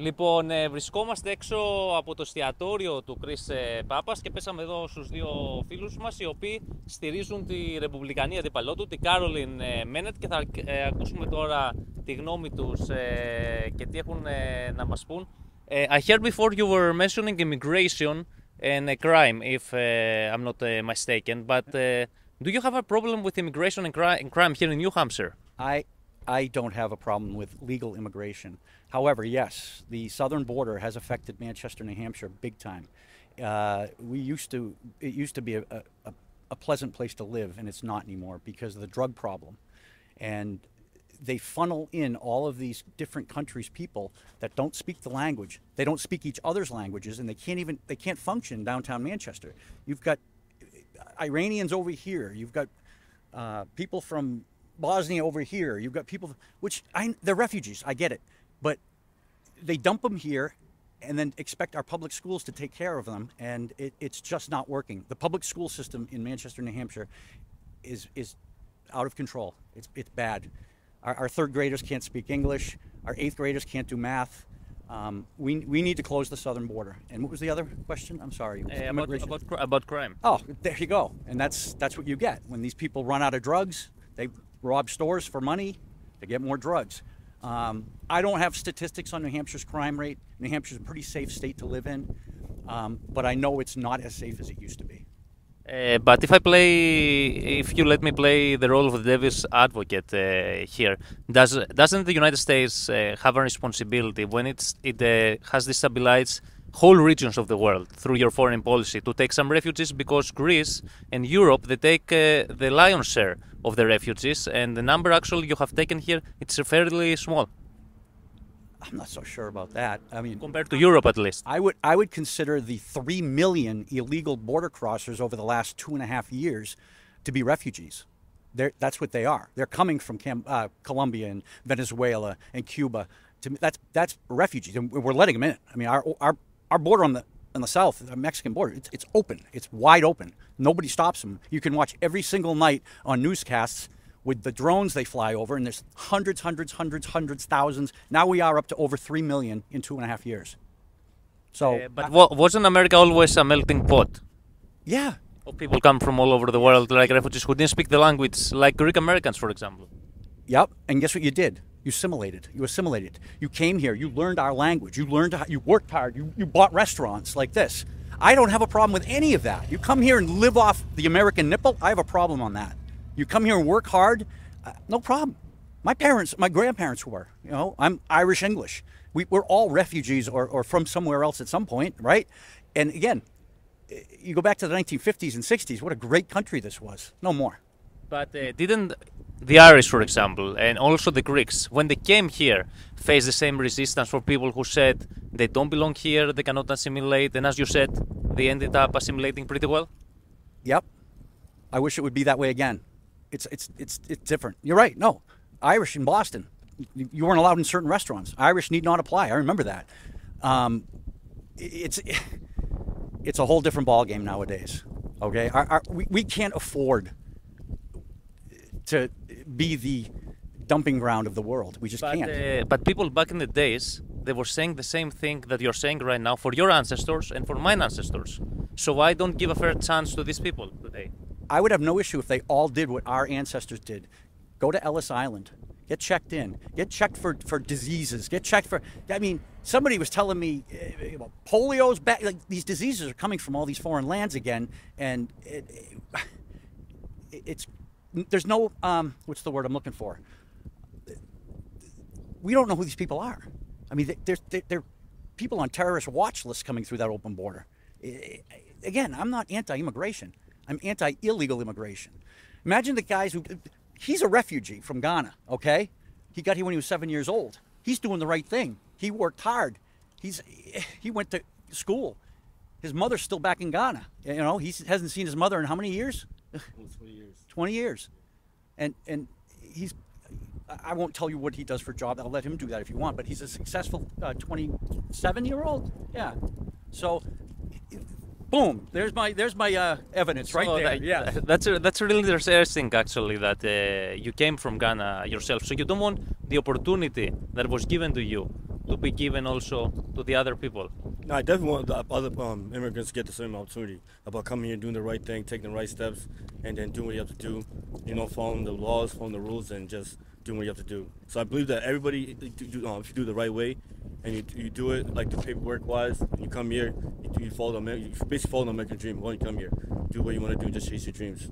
Λοιπόν, βρισκόμαστε έξω από το εστιατόριο του Chris Πάπας και πέσαμε εδώ στους δύο φίλους μας οι οποίοι στηρίζουν τη ρεπουμπλικανή αντιπαλό του, την Κάρολιν Μένετ, και θα ακούσουμε τώρα τη γνώμη τους και τι έχουν να μας πούν. I heard before you were mentioning immigration and crime, if I'm not mistaken, but do you have a problem with immigration and crime here in New Hampshire? I don't have a problem with legal immigration. However, yes, the southern border has affected Manchester, New Hampshire big time. It used to be a pleasant place to live, and it's not anymore because of the drug problem. And they funnel in all of these different countries' people that don't speak the language. They don't speak each other's languages, and they can't function in downtown Manchester. You've got Iranians over here. You've got people from Bosnia over here. You've got people, they're refugees, I get it. But they dump them here and then expect our public schools to take care of them, and it's just not working. The public school system in Manchester, New Hampshire is out of control. It's bad. Our third graders can't speak English. Our eighth graders can't do math. We need to close the southern border. And what was the other question? I'm sorry. About crime. Oh, there you go. And that's what you get. When these people run out of drugs, they rob stores for money to get more drugs. I don't have statistics on New Hampshire's crime rate. New Hampshire's a pretty safe state to live in, but I know it's not as safe as it used to be. But if you let me play the role of the devil's advocate here, doesn't the United States have a responsibility when it has destabilized whole regions of the world through your foreign policy to take some refugees, because Greece and Europe, they take the lion's share of the refugees, and the number actually you have taken here, it's fairly small. I'm not so sure about that. I mean, compared to Europe at least. I would consider the 3 million illegal border crossers over the last 2.5 years to be refugees. That's what they are. They're coming from Colombia and Venezuela and Cuba. That's refugees, and we're letting them in. I mean, our border on the south, the Mexican border, it's open. It's wide open. Nobody stops them. You can watch every single night on newscasts with the drones they fly over, and there's hundreds, thousands. Now we are up to over 3 million in 2.5 years. So, but wasn't America always a melting pot? Yeah. Of people come from all over the world, like refugees who didn't speak the language, like Greek Americans, for example. Yep. And guess what you did? You assimilated. You came here. You learned our language. You worked hard. You bought restaurants like this. I don't have a problem with any of that. You come here and live off the American nipple, I have a problem on that. You come here and work hard, no problem. My grandparents were. You know, I'm Irish English. We're all refugees or from somewhere else at some point, right? And again, you go back to the 1950s and 60s, what a great country this was. No more. But didn't the Irish, for example, and also the Greeks, when they came here, face the same resistance for people who said they don't belong here, they cannot assimilate, and as you said, they ended up assimilating pretty well? Yep. I wish it would be that way again. It's different. You're right. No. Irish in Boston, you weren't allowed in certain restaurants. Irish need not apply. I remember that. It's a whole different ballgame nowadays. Okay? We can't afford to be the dumping ground of the world. We just can't. But people back in the days, they were saying the same thing that you're saying right now for your ancestors and for mine ancestors. So why don't give a fair chance to these people today? I would have no issue if they all did what our ancestors did. Go to Ellis Island. Get checked in. Get checked for diseases. Get checked for... I mean, somebody was telling me polio's back. Like, these diseases are coming from all these foreign lands again, and it's... There's no... what's the word I'm looking for? We don't know who these people are. I mean, they're people on terrorist watch lists coming through that open border. Again, I'm not anti-immigration. I'm anti-illegal immigration. Imagine the guys who... He's a refugee from Ghana, okay? He got here when he was 7 years old. He's doing the right thing. He worked hard. He went to school. His mother's still back in Ghana. You know, he hasn't seen his mother in how many years? 20 years. 20 years. And he's... I won't tell you what he does for a job. I'll let him do that if you want. But he's a successful 27-year-old. Yeah. So, boom. There's my evidence right there. Yeah. That's really interesting, actually, that you came from Ghana yourself. So you don't want the opportunity that was given to you to be given also to the other people? No, I definitely want the other immigrants to get the same opportunity about coming here, doing the right thing, taking the right steps, and then doing what you have to do. You know, following the laws, following the rules, and just doing what you have to do. So I believe that everybody, if you do the right way, and you do it like the paperwork-wise, you come here, you follow you basically follow the American dream. When you come here, do what you want to do, just chase your dreams.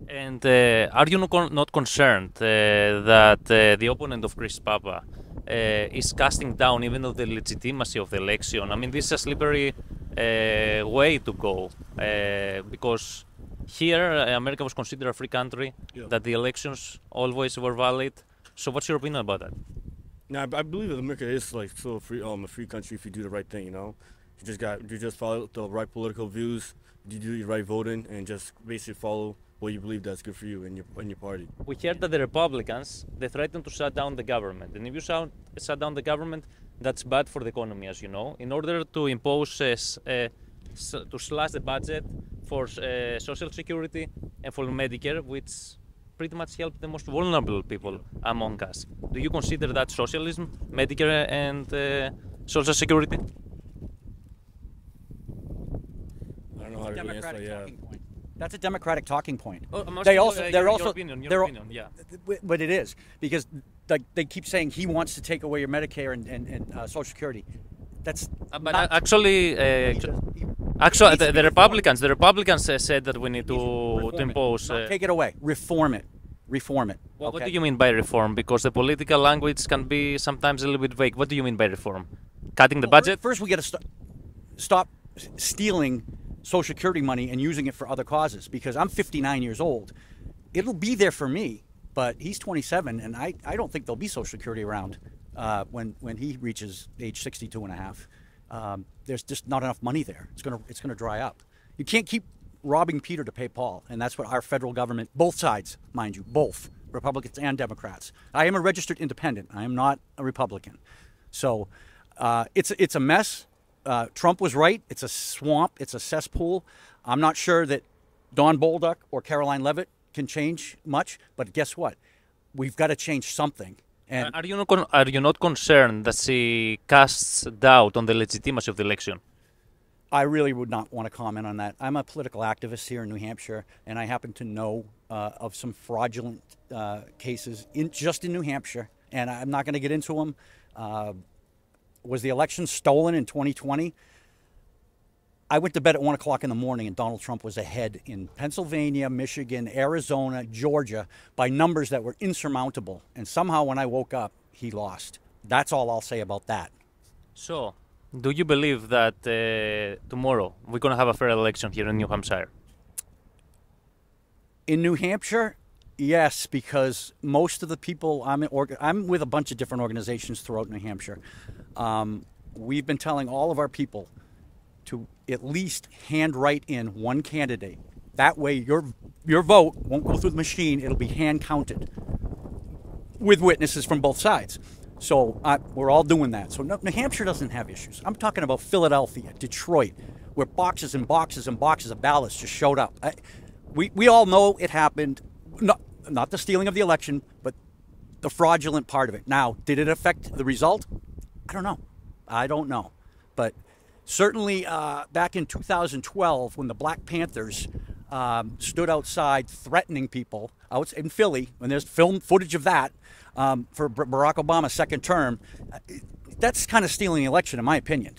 And are you not concerned that the opponent of Chris Papa is casting down even of the legitimacy of the election? I mean, this is a slippery way to go because here America was considered a free country, that the elections always were valid. So what's your opinion about that? Now, I believe that America is like still a free country if you do the right thing. You know, you just follow the right political views, you do your right voting, and just basically follow what you believe that's good for you and your party. We heard that the Republicans, they threatened to shut down the government, and if you shut down the government, that's bad for the economy, as you know. In order to impose to slash the budget for Social Security and for Medicare, which pretty much help the most vulnerable people among us. Do you consider that socialism, Medicare and Social Security? I don't know how to really answer that. That's a Democratic talking point. Oh, They're also, your opinion, yeah. But it is, because like they keep saying he wants to take away your Medicare and Social Security. That's but actually, the Republicans said that we need to impose. Take it away. Reform it. Reform it. Well, okay. What do you mean by reform? Because the political language can be sometimes a little bit vague. What do you mean by reform? Cutting the budget? First, we got to stop stealing Social Security money and using it for other causes, because I'm 59 years old. It'll be there for me, but he's 27, and I don't think there'll be Social Security around when he reaches age 62 and a half. There's just not enough money there. It's gonna dry up. You can't keep robbing Peter to pay Paul, and that's what our federal government, both sides, mind you, both Republicans and Democrats. I am a registered independent. I am not a Republican. So it's a mess. Trump was right. It's a swamp. It's a cesspool. I'm not sure that Don Bolduc or Caroline Leavitt can change much, but guess what? We've got to change something. And are you not concerned that she casts doubt on the legitimacy of the election? I really would not want to comment on that. I'm a political activist here in New Hampshire, and I happen to know of some fraudulent cases just in New Hampshire, and I'm not going to get into them. Was the election stolen in 2020? I went to bed at 1 o'clock in the morning and Donald Trump was ahead in Pennsylvania, Michigan, Arizona, Georgia by numbers that were insurmountable. And somehow when I woke up, he lost. That's all I'll say about that. So, do you believe that tomorrow we're going to have a fair election here in New Hampshire? In New Hampshire, yes, because most of the people, I'm with a bunch of different organizations throughout New Hampshire. We've been telling all of our people to at least handwrite in one candidate. That way your vote won't go through the machine, it'll be hand counted with witnesses from both sides. So we're all doing that. So New Hampshire doesn't have issues. I'm talking about Philadelphia, Detroit, where boxes and boxes and boxes of ballots just showed up. We all know it happened, not the stealing of the election, but the fraudulent part of it. Now, did it affect the result? I don't know. But certainly back in 2012, when the Black Panthers stood outside threatening people out in Philly, when there's film footage of that for Barack Obama's second term, that's kind of stealing the election, in my opinion.